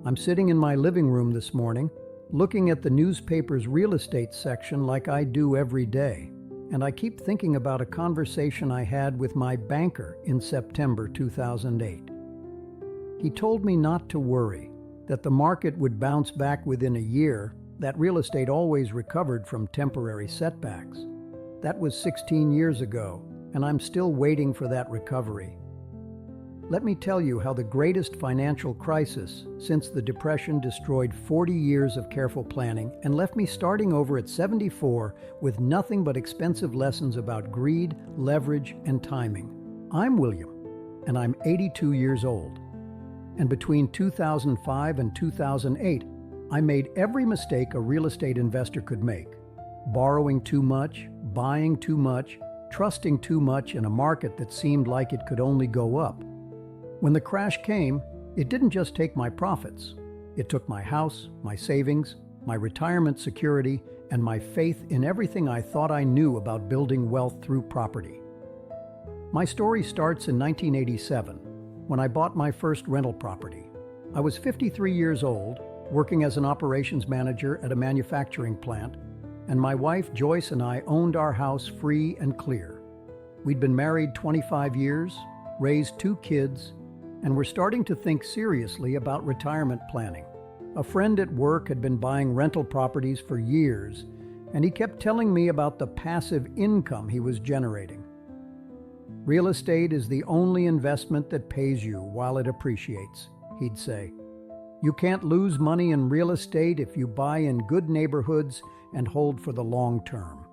I'm sitting in my living room this morning, looking at the newspaper's real estate section like I do every day, and I keep thinking about a conversation I had with my banker in September 2008. He told me not to worry, that the market would bounce back within a year, that real estate always recovered from temporary setbacks. That was 16 years ago, and I'm still waiting for that recovery. Let me tell you how the greatest financial crisis since the Depression destroyed 40 years of careful planning and left me starting over at 74 with nothing but expensive lessons about greed, leverage, and timing. I'm William, and I'm 82 years old. And between 2005 and 2008, I made every mistake a real estate investor could make. Borrowing too much, buying too much, trusting too much in a market that seemed like it could only go up. When the crash came, it didn't just take my profits. It took my house, my savings, my retirement security, and my faith in everything I thought I knew about building wealth through property. My story starts in 1987, when I bought my first rental property. I was 53 years old, working as an operations manager at a manufacturing plant, and my wife Joyce and I owned our house free and clear. We'd been married 25 years, raised 2 kids, and were starting to think seriously about retirement planning. A friend at work had been buying rental properties for years, and he kept telling me about the passive income he was generating. Real estate is the only investment that pays you while it appreciates, he'd say. You can't lose money in real estate if you buy in good neighborhoods and hold for the long term.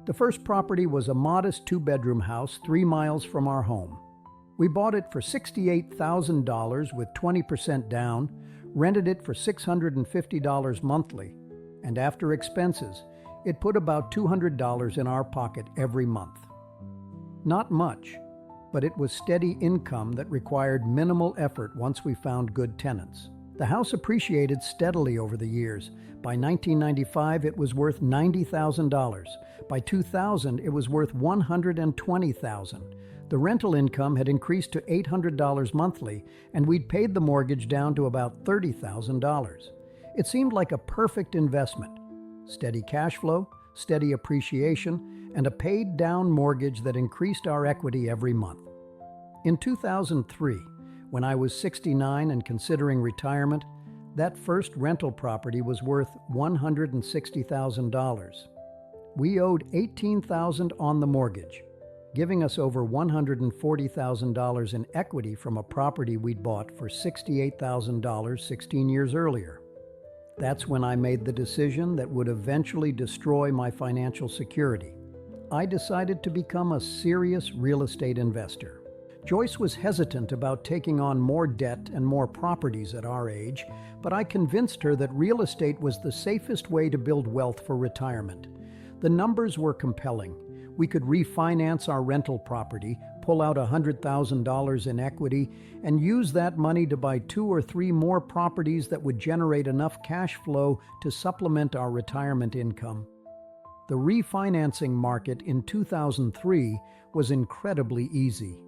The first property was a modest 2-bedroom house 3 miles from our home. We bought it for $68,000 with 20% down, rented it for $650 monthly, and after expenses, it put about $200 in our pocket every month. Not much, but it was steady income that required minimal effort once we found good tenants. The house appreciated steadily over the years. By 1995, it was worth $90,000. By 2000, it was worth $120,000. The rental income had increased to $800 monthly, and we'd paid the mortgage down to about $30,000. It seemed like a perfect investment. Steady cash flow, steady appreciation, and a paid-down mortgage that increased our equity every month. In 2003, when I was 69 and considering retirement, that first rental property was worth $160,000. We owed $18,000 on the mortgage, giving us over $140,000 in equity from a property we'd bought for $68,000 16 years earlier. That's when I made the decision that would eventually destroy my financial security. I decided to become a serious real estate investor. Joyce was hesitant about taking on more debt and more properties at our age, but I convinced her that real estate was the safest way to build wealth for retirement. The numbers were compelling. We could refinance our rental property, pull out $100,000 in equity, and use that money to buy 2 or 3 more properties that would generate enough cash flow to supplement our retirement income. The refinancing market in 2003 was incredibly easy.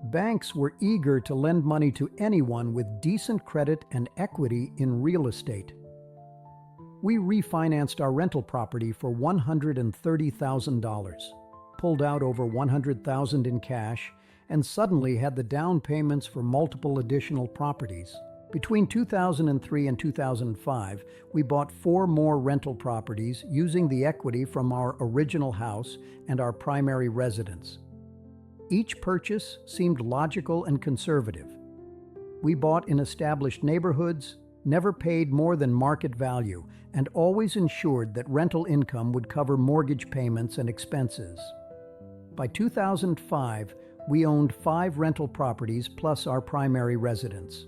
Banks were eager to lend money to anyone with decent credit and equity in real estate. We refinanced our rental property for $130,000, pulled out over $100,000 in cash, and suddenly had the down payments for multiple additional properties. Between 2003 and 2005, we bought 4 more rental properties using the equity from our original house and our primary residence. Each purchase seemed logical and conservative. We bought in established neighborhoods, never paid more than market value, and always ensured that rental income would cover mortgage payments and expenses. By 2005, we owned 5 rental properties plus our primary residence.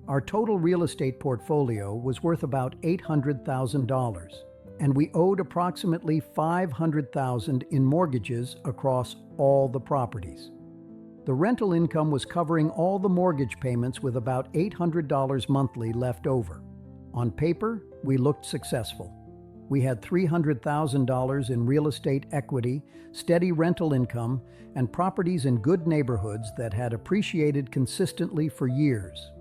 Our total real estate portfolio was worth about $800,000, and we owed approximately $500,000 in mortgages across all the properties. The rental income was covering all the mortgage payments with about $800 monthly left over. On paper, we looked successful. We had $300,000 in real estate equity, steady rental income, and properties in good neighborhoods that had appreciated consistently for years.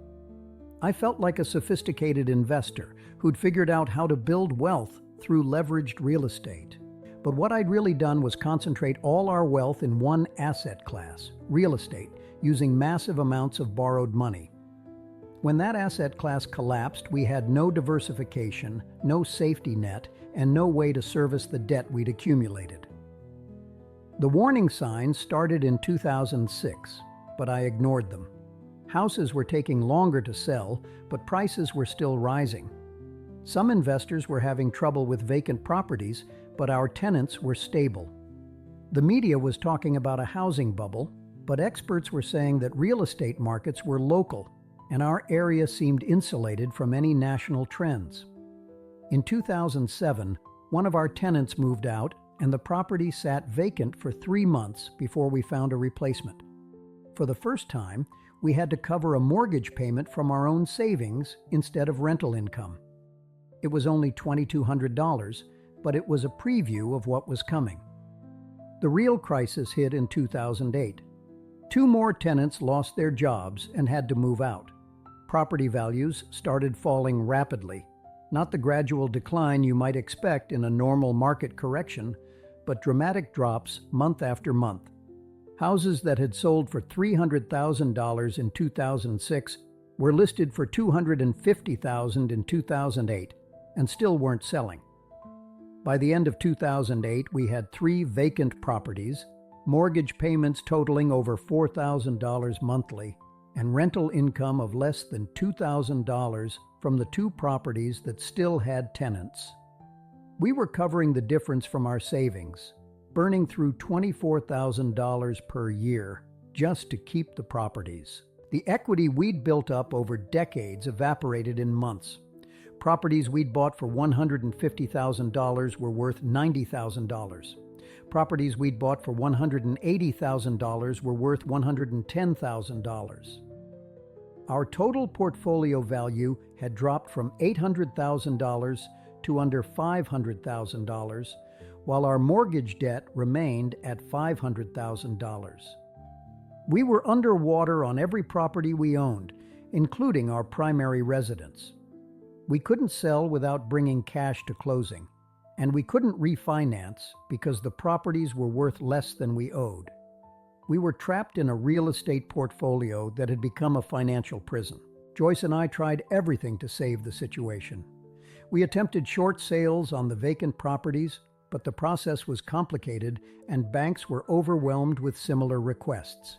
I felt like a sophisticated investor who'd figured out how to build wealth through leveraged real estate. But what I'd really done was concentrate all our wealth in one asset class, real estate, using massive amounts of borrowed money. When that asset class collapsed, we had no diversification, no safety net, and no way to service the debt we'd accumulated. The warning signs started in 2006, but I ignored them. Houses were taking longer to sell, but prices were still rising. Some investors were having trouble with vacant properties, but our tenants were stable. The media was talking about a housing bubble, but experts were saying that real estate markets were local, and our area seemed insulated from any national trends. In 2007, one of our tenants moved out, and the property sat vacant for 3 months before we found a replacement. For the first time, we had to cover a mortgage payment from our own savings instead of rental income. It was only $2,200, but it was a preview of what was coming. The real crisis hit in 2008. 2 more tenants lost their jobs and had to move out. Property values started falling rapidly, not the gradual decline you might expect in a normal market correction, but dramatic drops month after month. Houses that had sold for $300,000 in 2006 were listed for $250,000 in 2008 and still weren't selling. By the end of 2008, we had 3 vacant properties, mortgage payments totaling over $4,000 monthly, and rental income of less than $2,000 from the 2 properties that still had tenants. We were covering the difference from our savings, burning through $24,000 per year just to keep the properties. The equity we'd built up over decades evaporated in months. Properties we'd bought for $150,000 were worth $90,000. Properties we'd bought for $180,000 were worth $110,000. Our total portfolio value had dropped from $800,000 to under $500,000, while our mortgage debt remained at $500,000. We were underwater on every property we owned, including our primary residence. We couldn't sell without bringing cash to closing, and we couldn't refinance because the properties were worth less than we owed. We were trapped in a real estate portfolio that had become a financial prison. Joyce and I tried everything to save the situation. We attempted short sales on the vacant properties, but the process was complicated and banks were overwhelmed with similar requests.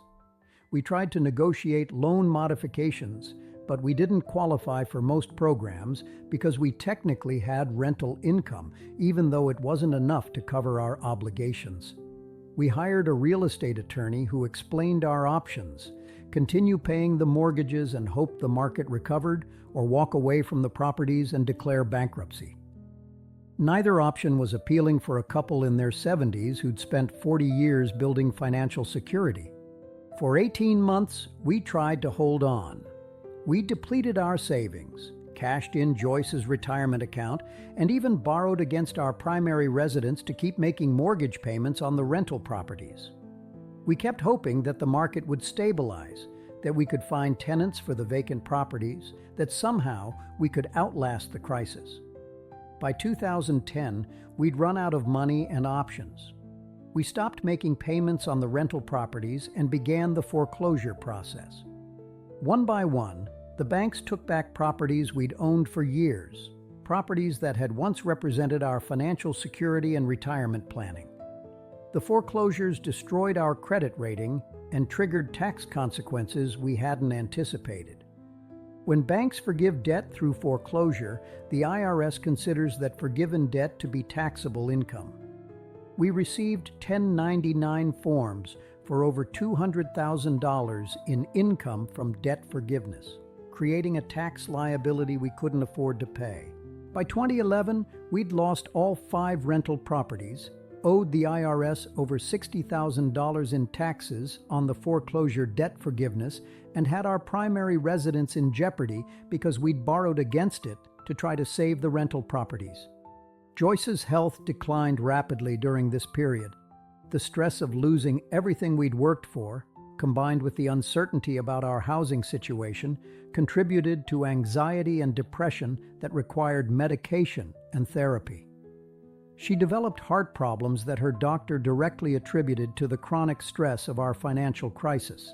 We tried to negotiate loan modifications, but we didn't qualify for most programs because we technically had rental income, even though it wasn't enough to cover our obligations. We hired a real estate attorney who explained our options: continue paying the mortgages and hope the market recovered, or walk away from the properties and declare bankruptcy. Neither option was appealing for a couple in their 70s who'd spent 40 years building financial security. For 18 months, we tried to hold on. We depleted our savings, cashed in Joyce's retirement account, and even borrowed against our primary residence to keep making mortgage payments on the rental properties. We kept hoping that the market would stabilize, that we could find tenants for the vacant properties, that somehow we could outlast the crisis. By 2010, we'd run out of money and options. We stopped making payments on the rental properties and began the foreclosure process. One by one, the banks took back properties we'd owned for years, properties that had once represented our financial security and retirement planning. The foreclosures destroyed our credit rating and triggered tax consequences we hadn't anticipated. When banks forgive debt through foreclosure, the IRS considers that forgiven debt to be taxable income. We received 1099 forms for over $200,000 in income from debt forgiveness, creating a tax liability we couldn't afford to pay. By 2011, we'd lost all 5 rental properties, owed the IRS over $60,000 in taxes on the foreclosure debt forgiveness, and had our primary residence in jeopardy because we'd borrowed against it to try to save the rental properties. Joyce's health declined rapidly during this period. The stress of losing everything we'd worked for, combined with the uncertainty about our housing situation, contributed to anxiety and depression that required medication and therapy. She developed heart problems that her doctor directly attributed to the chronic stress of our financial crisis.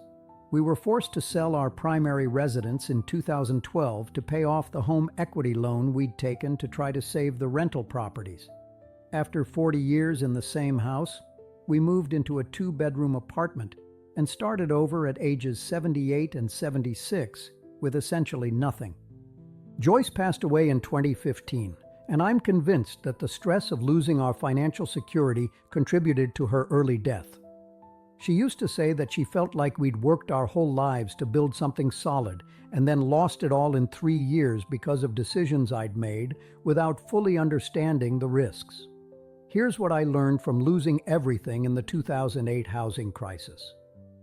We were forced to sell our primary residence in 2012 to pay off the home equity loan we'd taken to try to save the rental properties. After 40 years in the same house, we moved into a 2-bedroom apartment and started over at ages 78 and 76 with essentially nothing. Joyce passed away in 2015, and I'm convinced that the stress of losing our financial security contributed to her early death. She used to say that she felt like we'd worked our whole lives to build something solid and then lost it all in 3 years because of decisions I'd made without fully understanding the risks. Here's what I learned from losing everything in the 2008 housing crisis.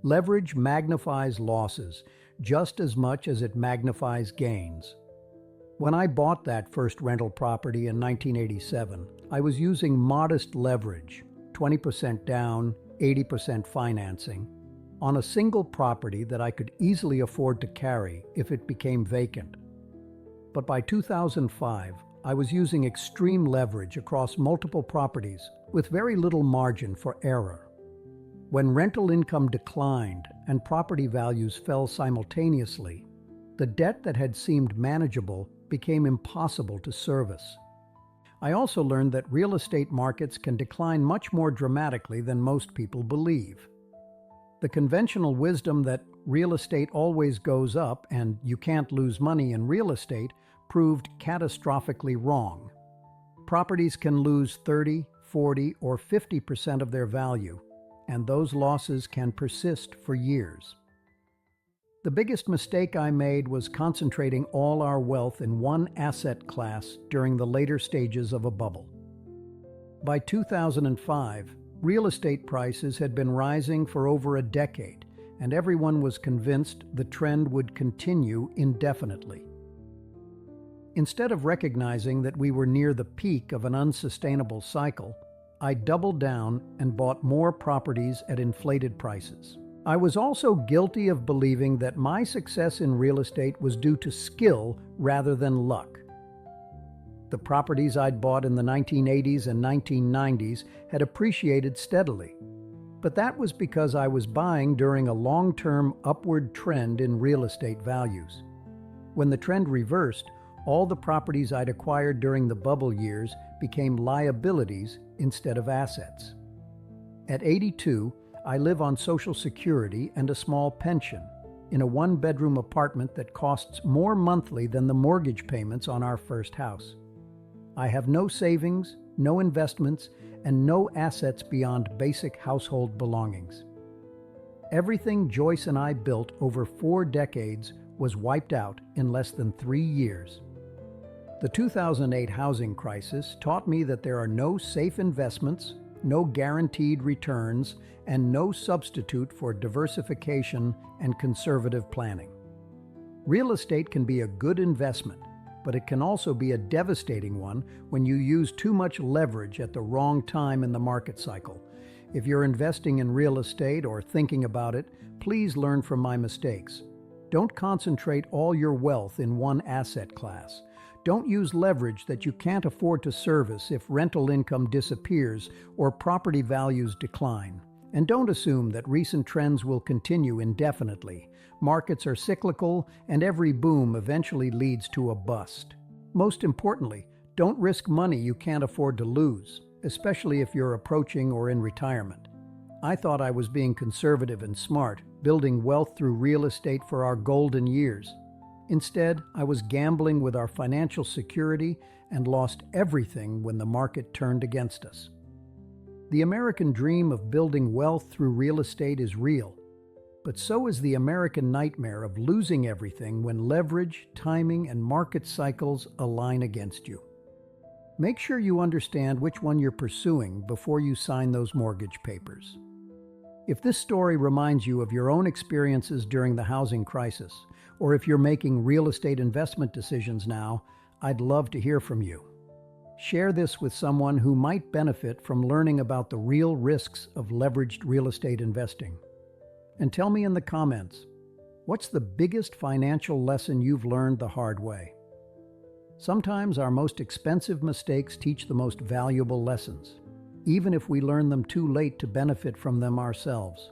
Leverage magnifies losses just as much as it magnifies gains. When I bought that first rental property in 1987, I was using modest leverage, 20% down, 80% financing, on a single property that I could easily afford to carry if it became vacant. But by 2005, I was using extreme leverage across multiple properties with very little margin for error. When rental income declined and property values fell simultaneously, the debt that had seemed manageable became impossible to service. I also learned that real estate markets can decline much more dramatically than most people believe. The conventional wisdom that real estate always goes up and you can't lose money in real estate proved catastrophically wrong. Properties can lose 30, 40, or 50% of their value, and those losses can persist for years. The biggest mistake I made was concentrating all our wealth in one asset class during the later stages of a bubble. By 2005, real estate prices had been rising for over a decade, and everyone was convinced the trend would continue indefinitely. Instead of recognizing that we were near the peak of an unsustainable cycle, I doubled down and bought more properties at inflated prices. I was also guilty of believing that my success in real estate was due to skill rather than luck. The properties I'd bought in the 1980s and 1990s had appreciated steadily, but that was because I was buying during a long-term upward trend in real estate values. When the trend reversed, all the properties I'd acquired during the bubble years became liabilities instead of assets. At 82, I live on Social Security and a small pension in a 1-bedroom apartment that costs more monthly than the mortgage payments on our first house. I have no savings, no investments, and no assets beyond basic household belongings. Everything Joyce and I built over 4 decades was wiped out in less than 3 years. The 2008 housing crisis taught me that there are no safe investments, no guaranteed returns, and no substitute for diversification and conservative planning. Real estate can be a good investment, but it can also be a devastating one when you use too much leverage at the wrong time in the market cycle. If you're investing in real estate or thinking about it, please learn from my mistakes. Don't concentrate all your wealth in one asset class. Don't use leverage that you can't afford to service if rental income disappears or property values decline. And don't assume that recent trends will continue indefinitely. Markets are cyclical, and every boom eventually leads to a bust. Most importantly, don't risk money you can't afford to lose, especially if you're approaching or in retirement. I thought I was being conservative and smart, building wealth through real estate for our golden years. Instead, I was gambling with our financial security and lost everything when the market turned against us. The American dream of building wealth through real estate is real, but so is the American nightmare of losing everything when leverage, timing, and market cycles align against you. Make sure you understand which one you're pursuing before you sign those mortgage papers. If this story reminds you of your own experiences during the housing crisis, or if you're making real estate investment decisions now, I'd love to hear from you. Share this with someone who might benefit from learning about the real risks of leveraged real estate investing. And tell me in the comments, what's the biggest financial lesson you've learned the hard way? Sometimes our most expensive mistakes teach the most valuable lessons, even if we learn them too late to benefit from them ourselves.